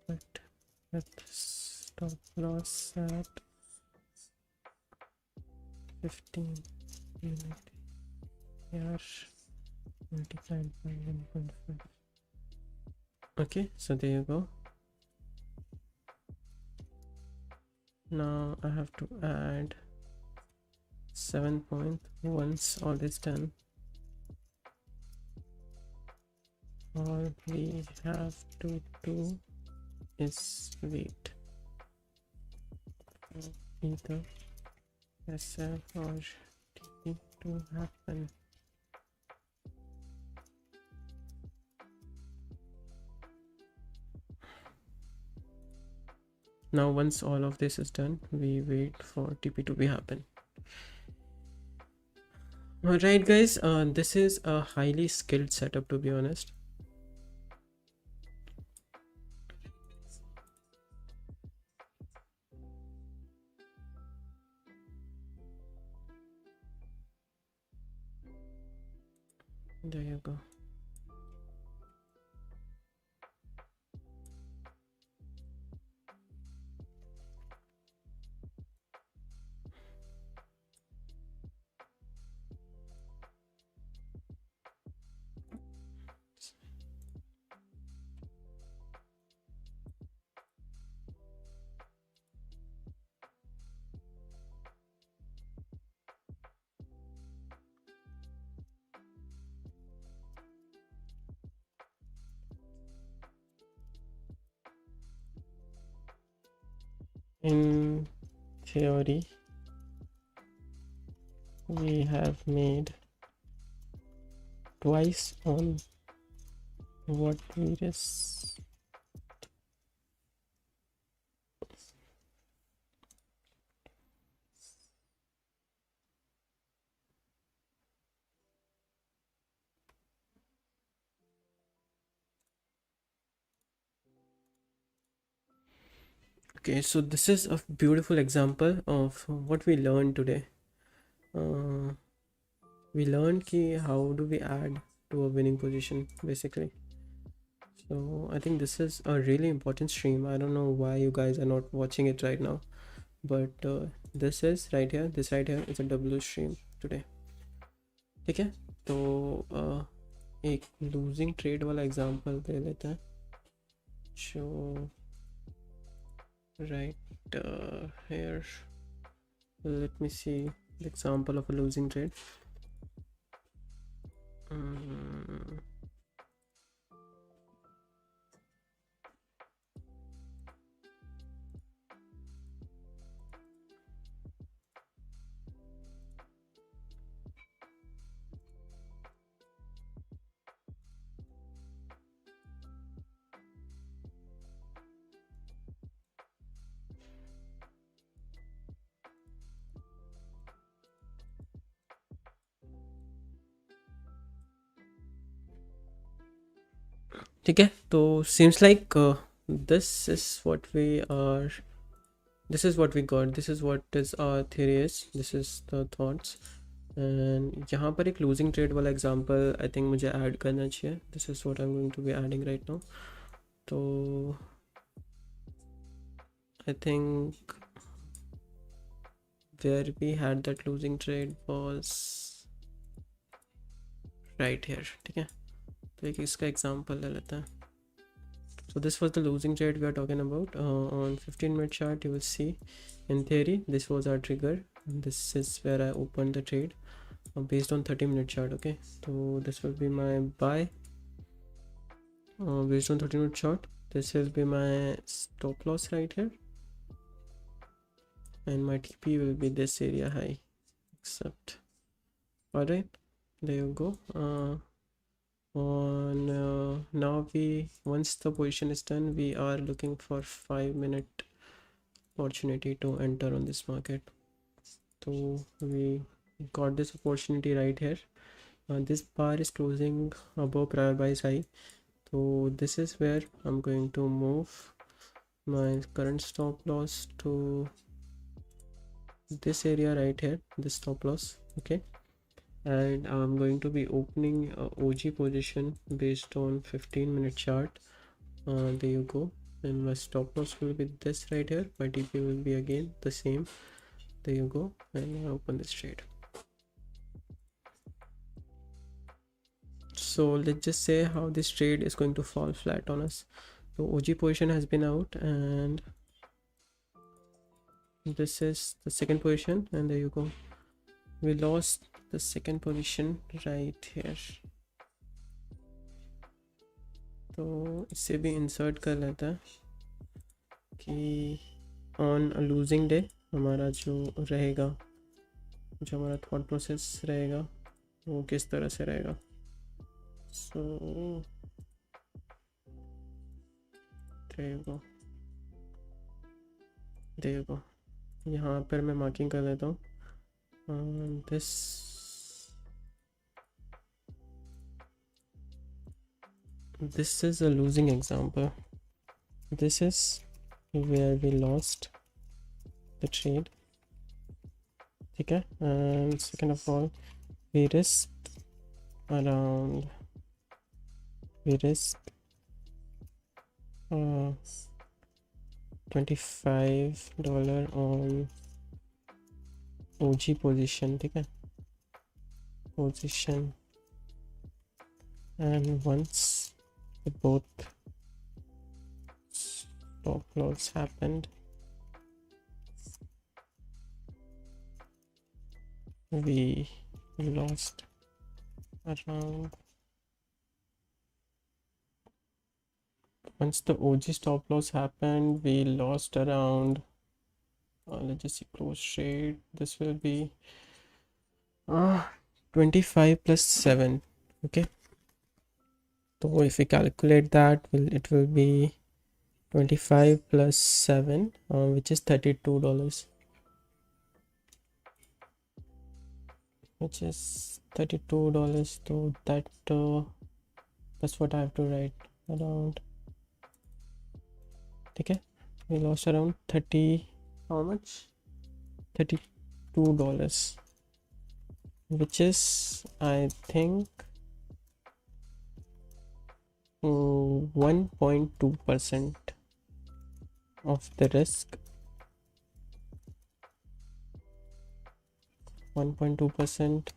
but with stop loss at 15-minute ATR multiplied by 1.5. Okay, so there you go. Now I have to add 7 point. Once all is done, all we have to do is wait for either SF or TP to happen. Now once all of this is done, we wait for TP to be happen. Alright guys, this is a highly skilled setup, to be honest. There you go. In theory, we have made twice on what we risk. Okay, so this is a beautiful example of what we learned today. We learned how do we add to a winning position, basically. So I think this is a really important stream. I don't know why you guys are not watching it right now, but this is right here. This right here is a W stream today. ठीक है, तो एक losing trade वाला example दे लेते हैं. So right here, let me see the example of a losing trade. ठीक है, तो seems like this is what we are, this is what we got, this is what is our theory is, this is the thoughts. and यहाँ पर एक losing trade वाला example I think मुझे add करना चाहिए. This is what I'm going to be adding right now. तो I think where we had that losing trade was right here. ठीक है, तो एक इसका एग्जांपल ले लेते हैं. So this was the losing trade we are talking about. On 15-minute chart, you will see, in theory, this was our trigger. This is where I opened the trade based on 30-minute chart. Okay, so this will be my buy based on 30-minute chart. This will be my stop loss right here, and my TP will be this area high. Except, all right, there you go. Now once the position is done, we are looking for 5-minute opportunity to enter on this market. So we got this opportunity right here. This bar is closing above prior buys high, so this is where I'm going to move my current stop loss to this area right here, this stop loss. Okay, and I'm going to be opening a OG position based on 15-minute chart. There you go, and my stop loss will be this right here. My TP will be again the same. There you go, and I open this trade. So let's just say how this trade is going to fall flat on us. So OG position has been out, and this is the second position, and there you go, we lost the second position right here. तो इससे भी insert कर लेता है कि on a losing day हमारा जो रहेगा, जो हमारा थॉट प्रोसेस रहेगा वो किस तरह से रहेगा. सो देखो यहाँ पर मैं मार्किंग कर लेता हूँ. This is a losing example. This is where we lost the trade. Okay, and second of all, we risked $25 on OG position. Okay, position, and once both stop loss happened, we lost around, once the OG stop loss happened, we lost around, let's just see close trade, this will be 25 plus 7. Okay, so if we calculate that, it will be 25 plus 7, which is $32, which is $32. So that's what I have to write around. Okay, we lost around 30, how much, $32, which is, I think, 1.2% of the risk. 1.2%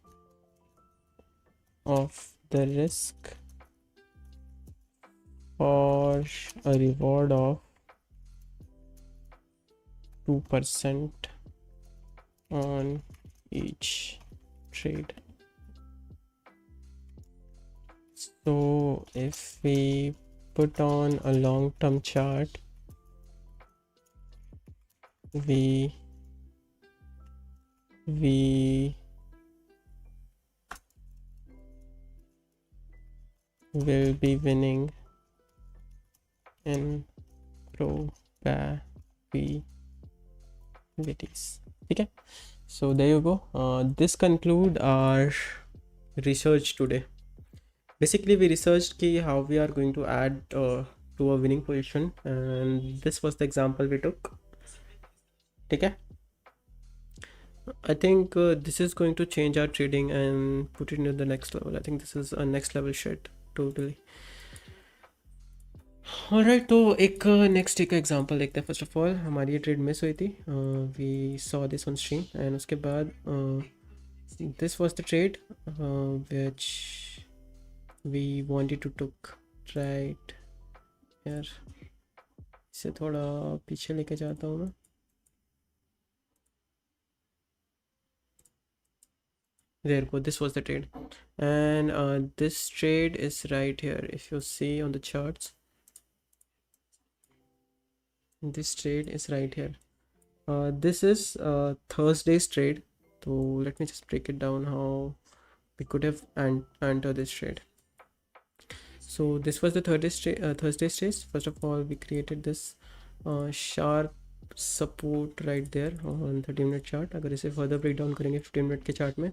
of the risk for a reward of 2% on each trade. So if we put on a long-term chart, we will be winning in probabilities. Okay, so there you go. This conclude our research today. Basically we researched how we are going to add to a winning position, and this was the example we took. Okay, I think this is going to change our trading and put it into the next level. I think this is a next level shit totally. Alright, तो एक next एक example देखते हैं. First of all हमारी ये trade miss हुई थी. We saw this on stream, and उसके बाद this was the trade which we wanted to took right here. इसे थोड़ा पीछे लेके जाता हूँ मैं. There you go, this was the trade, and this trade is right here. If you see on the charts, this trade is right here. This is Thursday's trade. So let me just break it down how we could have entered this trade. So this was the Thursday's trade. First of all, we created this sharp support right there on 30-minute chart. अगर इसे further break down करेंगे 15-minute के chart में,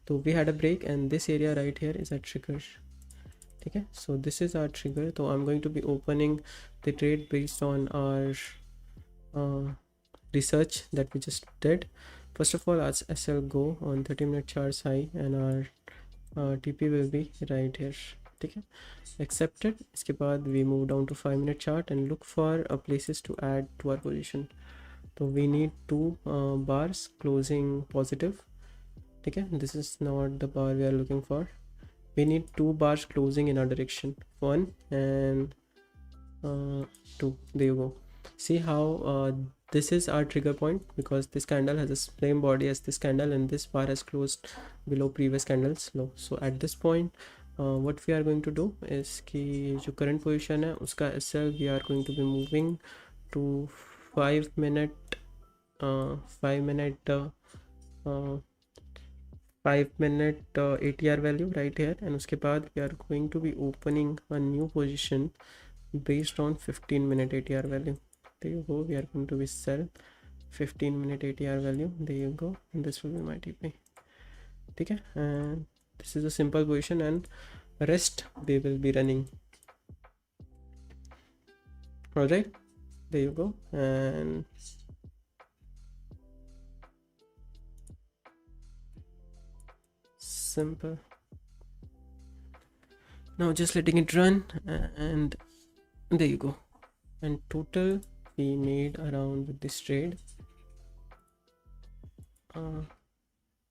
तो we had a break and this area right here is a trigger. ठीक है, so this is our trigger. So I'm going to be opening the trade based on our research that we just did. First of all, as SL go on 30-minute charts high and our TP will be right here. ठीक है, accepted. इसके बाद we move down to 5-minute chart and look for places to add to our position. So we need two bars closing positive. ठीक है, this is not the bar we are looking for. We need two bars closing in our direction, 1 and 2. There you go. See how this is our trigger point, because this candle has the same body as this candle and this bar has closed below previous candles low. So at this point what we are going to do is कि जो current position है उसका SL we are going to be moving to 5-minute 5-minute ATR value right here, and उसके बाद we are going to be opening a new position based on 15-minute ATR value. There you go, we are going to be sell 15-minute ATR value. There you go, and this will be my TP. ठीक है, and this is a simple position and rest they will be running. All right, there you go, and simple. Now just letting it run, and there you go. And total we made around with this trade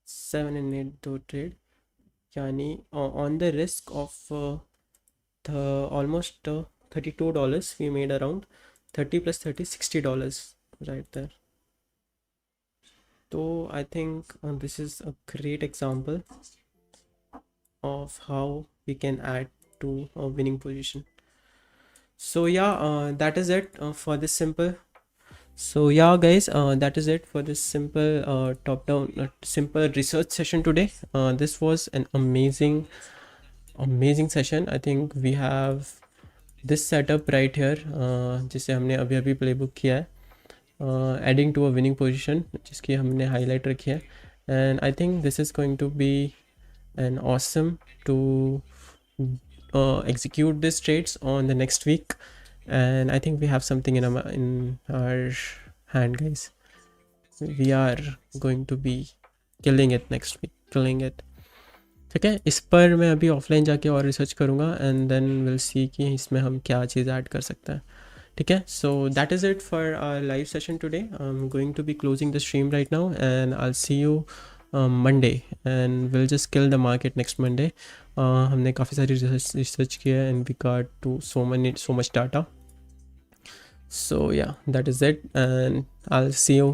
7 and 8 दो trade, यानी on the risk of the almost $32 we made around 30 plus 30 $60 right there. So I think this is a great example of how we can add to a winning position. So yeah, that is it for this simple. So yeah guys, that is it for this simple top down simple research session today. This was an amazing session. I think we have this setup right here जिसे हमने अभी अभी playbook किया है, adding to a winning position जिसकी हमने highlight रखी है, and I think this is going to be an awesome to execute these trades on the next week, and I think we have something in our hand guys. We are going to be killing it next week, killing it. ठीक है, इस पर मैं अभी offline जाके और research करूँगा and then will see कि इसमें हम क्या चीज़ ऐड कर सकते हैं. ठीक है, so that is it for our live session today. I am going to be closing the stream right now and I will see you Monday and will just kill the market next Monday. हमने काफ़ी सारी research की है and we got to so much data. So yeah, that is it, and I'll see you